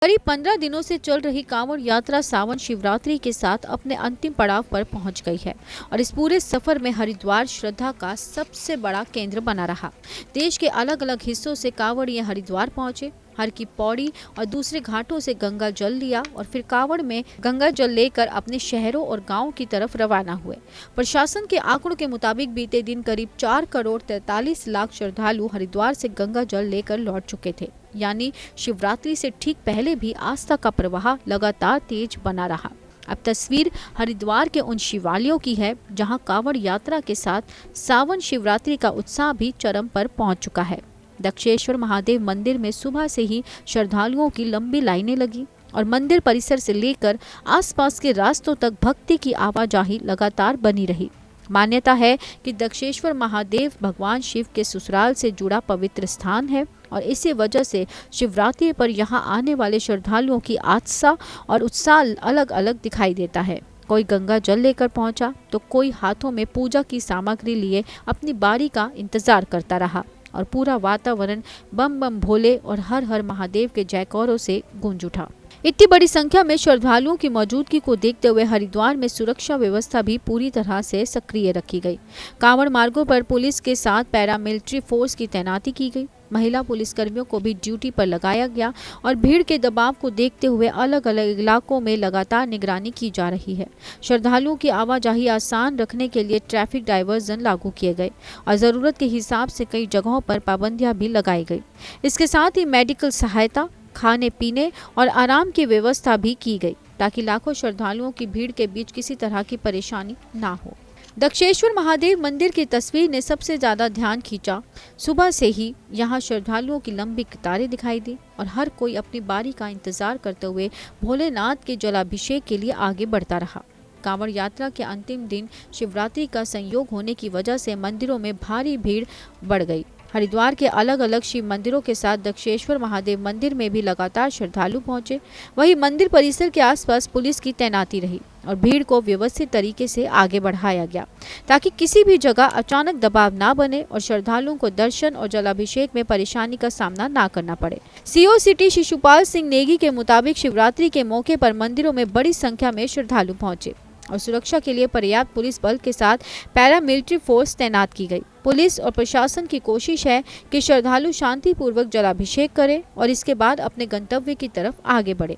करीब 15 दिनों से चल रही कांवड़ यात्रा सावन शिवरात्रि के साथ अपने अंतिम पड़ाव पर पहुंच गई है और इस पूरे सफर में हरिद्वार श्रद्धा का सबसे बड़ा केंद्र बना रहा। देश के अलग अलग हिस्सों से कांवड़िए हरिद्वार पहुंचे, हर की पौड़ी और दूसरे घाटों से गंगा जल लिया और फिर कांवड़ में गंगा जल लेकर अपने शहरों और गांवों की तरफ रवाना हुए। प्रशासन के आंकड़ों के मुताबिक बीते दिन करीब 4 करोड़ 43 लाख श्रद्धालु हरिद्वार से गंगा जल लेकर लौट चुके थे। यानी शिवरात्रि से ठीक पहले भी आस्था का प्रवाह लगातार तेज बना रहा। अब तस्वीर हरिद्वार के उन शिवालयों की है जहां कांवड़ यात्रा के साथ सावन शिवरात्रि का उत्साह भी चरम पर पहुंच चुका है। दक्षेश्वर महादेव मंदिर में सुबह से ही श्रद्धालुओं की लंबी लाइनें लगी और मंदिर परिसर से लेकर आसपास के रास्तों तक भक्ति की आवाजाही लगातार बनी रही। मान्यता है कि दक्षेश्वर महादेव भगवान शिव के ससुराल से जुड़ा पवित्र स्थान है और इसी वजह से शिवरात्रि पर यहाँ आने वाले श्रद्धालुओं की आस्था और उत्साह अलग अलग दिखाई देता है। कोई गंगा जल लेकर पहुंचा तो कोई हाथों में पूजा की सामग्री लिए अपनी बारी का इंतजार करता रहा और पूरा वातावरण बम बम भोले और हर हर महादेव के जयकारों से गूंज उठा। इतनी बड़ी संख्या में श्रद्धालुओं की मौजूदगी को देखते हुए हरिद्वार में सुरक्षा व्यवस्था भी पूरी तरह से सक्रिय रखी गई। कांवड़ मार्गों पर पुलिस के साथ पैरामिलिट्री फोर्स की तैनाती की गई। महिला पुलिसकर्मियों को भी ड्यूटी पर लगाया गया और भीड़ के दबाव को देखते हुए अलग अलग इलाकों में लगातार निगरानी की जा रही है। श्रद्धालुओं की आवाजाही आसान रखने के लिए ट्रैफिक डायवर्जन लागू किए गए और जरूरत के हिसाब से कई जगहों पर पाबंदियां भी लगाई गई। इसके साथ ही मेडिकल सहायता, खाने पीने और आराम की व्यवस्था भी की गई ताकि लाखों श्रद्धालुओं की भीड़ के बीच किसी तरह की परेशानी ना हो। दक्षेश्वर महादेव मंदिर की तस्वीर ने सबसे ज्यादा ध्यान खींचा। सुबह से ही यहाँ श्रद्धालुओं की लंबी कतारें दिखाई दी और हर कोई अपनी बारी का इंतजार करते हुए भोलेनाथ के जलाभिषेक के लिए आगे बढ़ता रहा। कांवड़ यात्रा के अंतिम दिन शिवरात्रि का संयोग होने की वजह से मंदिरों में भारी भीड़ बढ़ गई। हरिद्वार के अलग अलग शिव मंदिरों के साथ दक्षेश्वर महादेव मंदिर में भी लगातार श्रद्धालु पहुंचे। वहीं मंदिर परिसर के आसपास पुलिस की तैनाती रही और भीड़ को व्यवस्थित तरीके से आगे बढ़ाया गया ताकि किसी भी जगह अचानक दबाव ना बने और श्रद्धालुओं को दर्शन और जलाभिषेक में परेशानी का सामना ना करना पड़े। सीओ सिटी शिशुपाल सिंह नेगी के मुताबिक शिवरात्रि के मौके पर मंदिरों में बड़ी संख्या में श्रद्धालु पहुंचे और सुरक्षा के लिए पर्याप्त पुलिस बल के साथ पैरामिलिट्री फोर्स तैनात की गई। पुलिस और प्रशासन की कोशिश है कि श्रद्धालु शांतिपूर्वक जलाभिषेक करें और इसके बाद अपने गंतव्य की तरफ आगे बढ़े।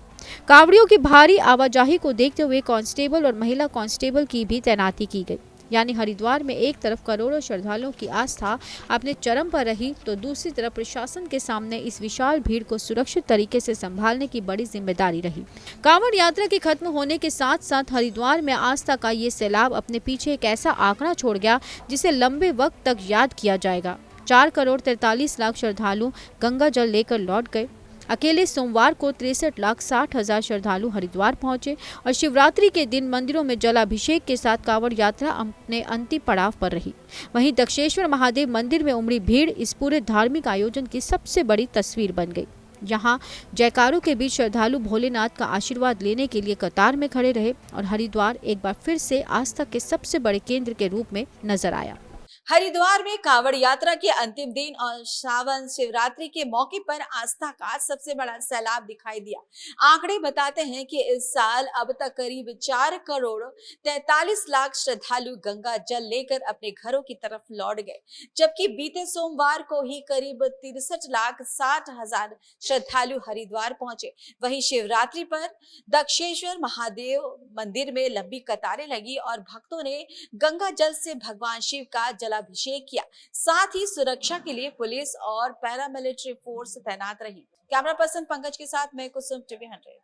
कांवड़ियों की भारी आवाजाही को देखते हुए कांस्टेबल और महिला कांस्टेबल की भी तैनाती की गई। यानी हरिद्वार में एक तरफ करोड़ों श्रद्धालुओं की आस्था अपने चरम पर रही तो दूसरी तरफ प्रशासन के सामने इस विशाल भीड़ को सुरक्षित तरीके से संभालने की बड़ी जिम्मेदारी रही। कांवड़ यात्रा के खत्म होने के साथ साथ हरिद्वार में आस्था का ये सैलाब अपने पीछे एक ऐसा आंकड़ा छोड़ गया जिसे लंबे वक्त तक याद किया जाएगा। 4 करोड़ 43 लाख श्रद्धालु गंगा जल लेकर लौट गए। अकेले सोमवार को 63,60,000 श्रद्धालु हरिद्वार पहुंचे और शिवरात्रि के दिन मंदिरों में जलाभिषेक के साथ कांवड़ यात्रा अपने अंतिम पड़ाव पर रही। वहीं दक्षेश्वर महादेव मंदिर में उमड़ी भीड़ इस पूरे धार्मिक आयोजन की सबसे बड़ी तस्वीर बन गई। यहाँ जयकारों के बीच श्रद्धालु भोलेनाथ का आशीर्वाद लेने के लिए कतार में खड़े रहे और हरिद्वार एक बार फिर से आस्था के सबसे बड़े केंद्र के रूप में नजर आया। हरिद्वार में कांवड़ यात्रा के अंतिम दिन और सावन शिवरात्रि के मौके पर आस्था का सबसे बड़ा सैलाब दिखाई दिया। आंकड़े बताते हैं कि इस साल अब तक करीब 4 करोड़ 43 लाख श्रद्धालु गंगा जल लेकर अपने घरों की तरफ लौट गए, जबकि बीते सोमवार को ही करीब 63,60,000 श्रद्धालु हरिद्वार पहुंचे। वहीं शिवरात्रि पर दक्षेश्वर महादेव मंदिर में लंबी कतारें लगी और भक्तों ने गंगा जल से भगवान शिव का जलाभिषेक किया। साथ ही सुरक्षा के लिए पुलिस और पैरामिलिट्री फोर्स तैनात रही। कैमरा पर्सन पंकज के साथ मैं कुसुम, टीवी 100।